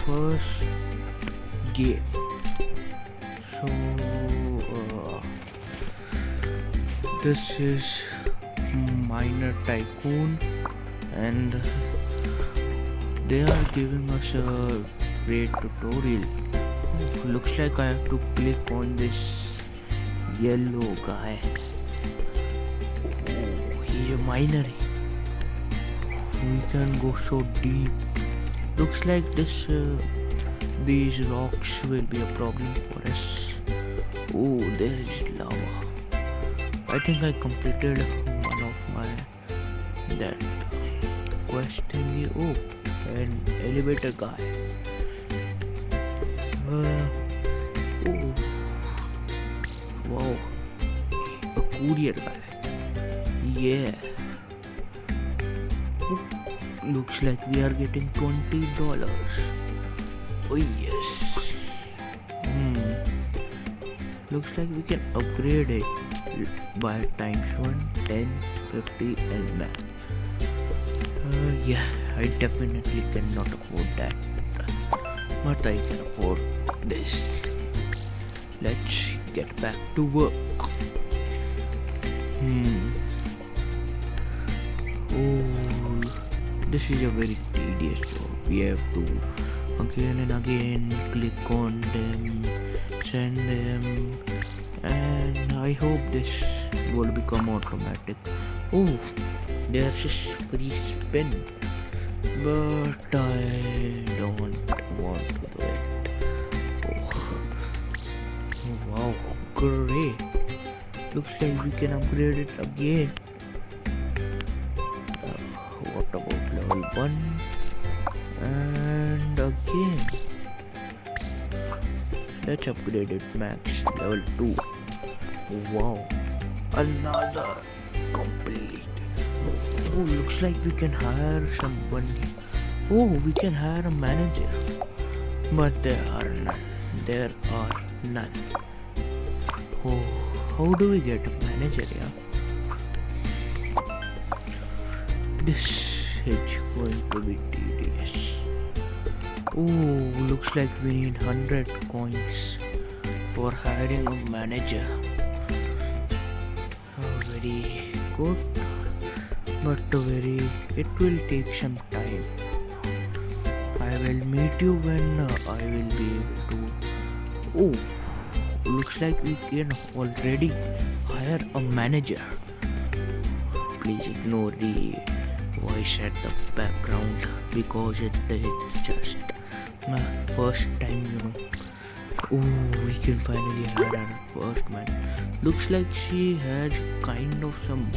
first game. So this is Miner Tycoon, and they are giving us a great tutorial. Looks like I have to click on this yellow guy. Oh, he's a miner. We can go so deep. Looks like these rocks will be a problem for us. Oh, there is lava. I think I completed one of my that quest thingy. Oh, an elevator guy. Oh, wow, a courier guy. Yeah. Oh, looks like we are getting $20. Oh yes. Looks like we can upgrade it by times 1, 10, 50 and max. Yeah, I definitely cannot afford that, but I can afford this. Let's get back to work. Oh, this is a very tedious job. We have to again and again click on them, send them, and I hope this will become automatic. Oh, there's a free spin, but I don't want to do it. Oh, wow, great. Looks like we can upgrade it again. What about level 1? And again. Let's upgrade it max level 2. Wow, another complete. Oh, looks like we can hire someone. Oh, we can hire a manager, but there are none. There are none. Oh, how do we get a manager? Yeah, this is going to be tedious. Oh, looks like we need 100 coins for hiring a manager. Very good, but it will take some time. I will meet you when I will be able to. Oh, looks like we can already hire a manager. Please ignore the voice at the background because it is just my first time, Oh, we can finally hire our first man. Looks like she has kind of some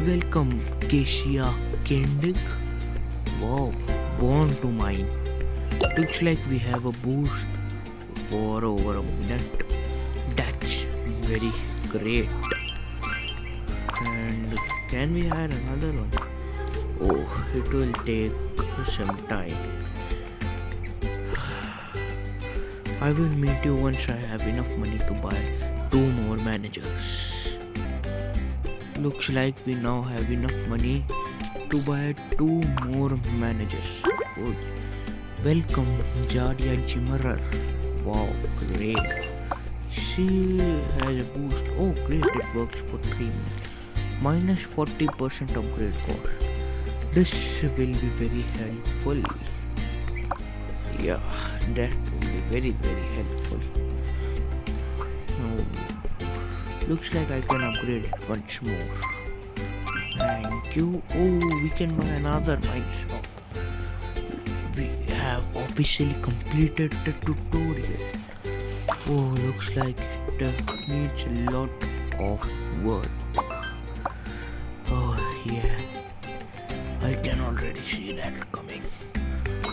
welcome, Kesia Kendig. Wow, born to mine. Looks like we have a boost for over a minute. That's very great. And can we hire another one? Oh, it will take some time. I will meet you once I have enough money to buy 2 more managers. Looks like we now have enough money to buy 2 more managers. Oh, welcome, Jadia Jimmerer. Wow, great. She has a boost. Oh, great, it works for 3 minutes. Minus 40% upgrade cost. This will be very helpful. Yeah, that will be very helpful. Oh, looks like I can upgrade it once more. Thank you. Oh, we can buy another mine shop. We have officially completed the tutorial. Oh, looks like it needs a lot of work. Oh yeah, I can already see that coming.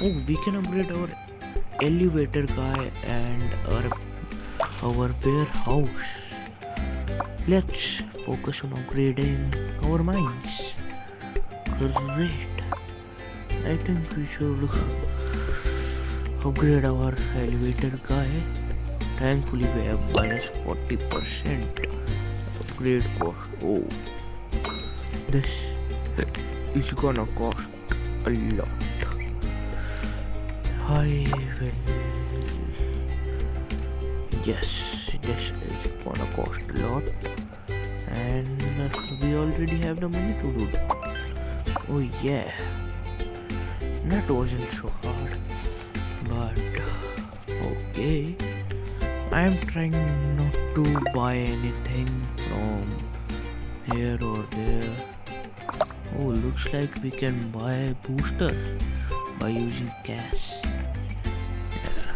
Oh, we can upgrade our elevator guy and our warehouse. Let's focus on upgrading our mines. Great. I think we should upgrade our elevator guy. Thankfully we have minus 40% upgrade cost. Oh, this is gonna cost a lot. I will. Yes, this is gonna cost a lot, and we already have the money to do that. Oh yeah, that wasn't so hard, but okay. I am trying not to buy anything from here or there. Oh, looks like we can buy boosters by using cash. Yeah.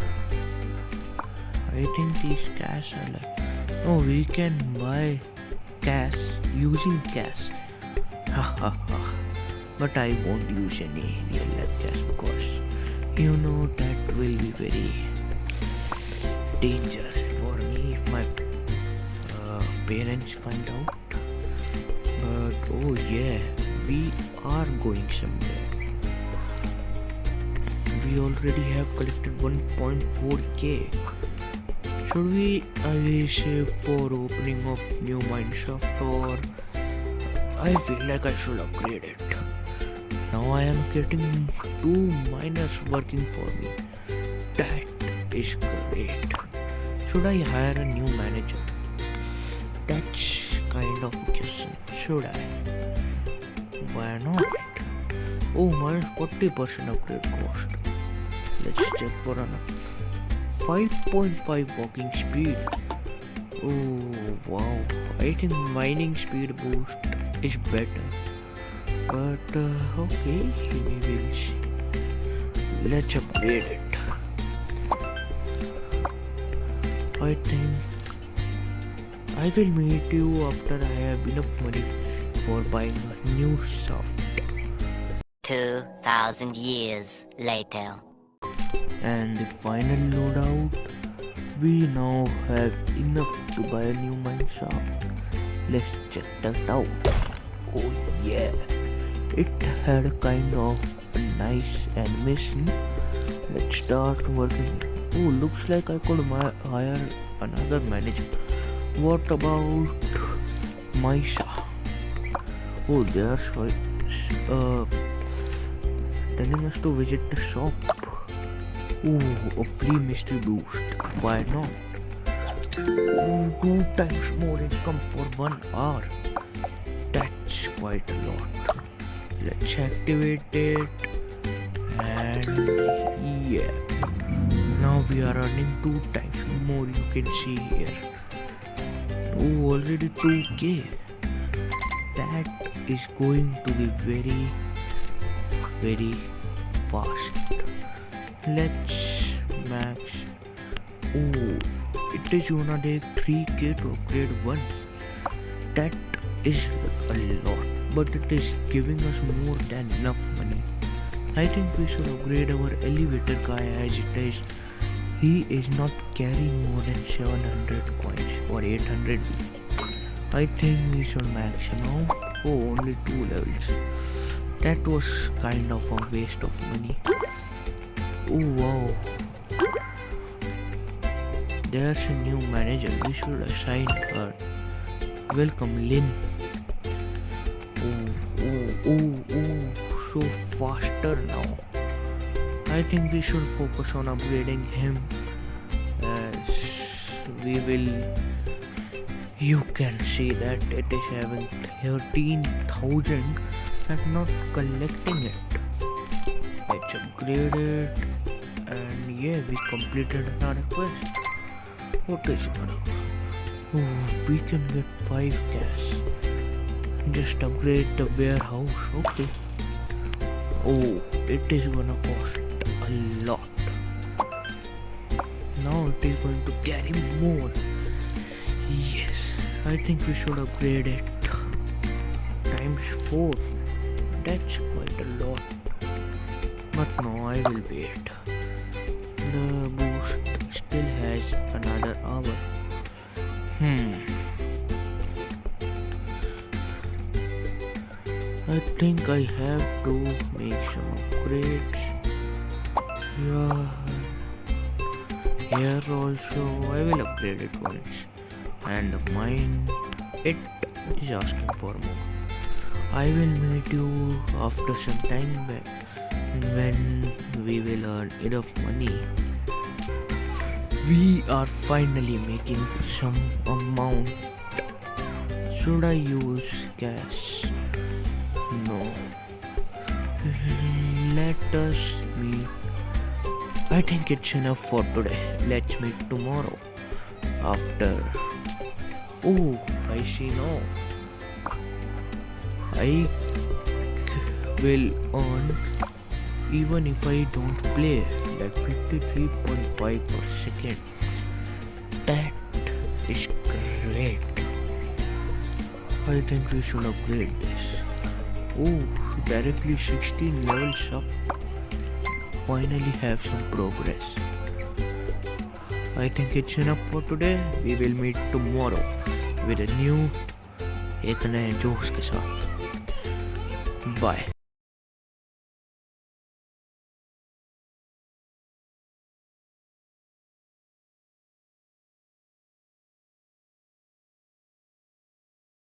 I think these cash are like. Oh, we can buy cash using cash. Ha ha ha. But I won't use any real life cash because you know that will be very dangerous for me if my parents find out. But oh yeah, we are going somewhere. We already have collected 1.4k. Should we save for opening of new mineshaft, or I feel like I should upgrade it. Now I am getting 2 miners working for me. That is great. Should I hire a new manager? That's kind of a question. Should I? Why not? Oh, minus 40% upgrade cost. Let's check for another. 5.5 walking speed. Oh wow, I think mining speed boost is better. But okay, we will see. Let's upgrade it. I think I will meet you after I have enough money for buying a new shaft. 2,000 years later. And the final loadout, we now have enough to buy a new mine shaft. Let's check that out. Oh yeah, it had a kind of a nice animation. Let's start working. Oh, looks like I could hire another manager. What about Maisha? Oh, they are telling us to visit the shop. Oh, a free mystery boost. Why not? Oh, 2 times more income for 1 hour. That's quite a lot. Let's activate it. And yeah. Now we are earning 2 times more, you can see here. Oh, already 2k. That is going to be very, very fast. Let's max. Oh, it is gonna take 3k to upgrade once. That is a lot, but it is giving us more than enough money. I think we should upgrade our elevator guy as it is. He is not carrying more than 700 coins or 800. I think we should max now. Oh, only 2 levels. That was kind of a waste of money. Oh wow. There's a new manager. We should assign her. Welcome, Lynn. Oh, so faster now. I think we should focus on upgrading him, as we will. You can see that it is having 13,000 and not collecting it. Let's upgrade it, and yeah, we completed our quest. What is it? Oh, we can get 5 cash. Just upgrade the warehouse. Okay. Oh, it is gonna cost a lot. Now it is going to carry more. Yes, I think we should upgrade it times 4. That's quite a lot. But no, I will wait. The boost still has another hour. I think I have to make some upgrades. Yeah. Here also I will upgrade it once. And mine, it is asking for more. I will meet you after some time back. when we will earn enough money, we are finally making some amount. Should I use cash? No. Let us meet. I think it's enough for today. Let's meet tomorrow. After. Oh, I see now. I will earn even if I don't play like 53.5 per second. That is great. I think we should upgrade this. Oh, directly 16 levels up. Finally have some progress. I think it's enough for today. We will meet tomorrow with a new एक नए जोश के साथ. Bye.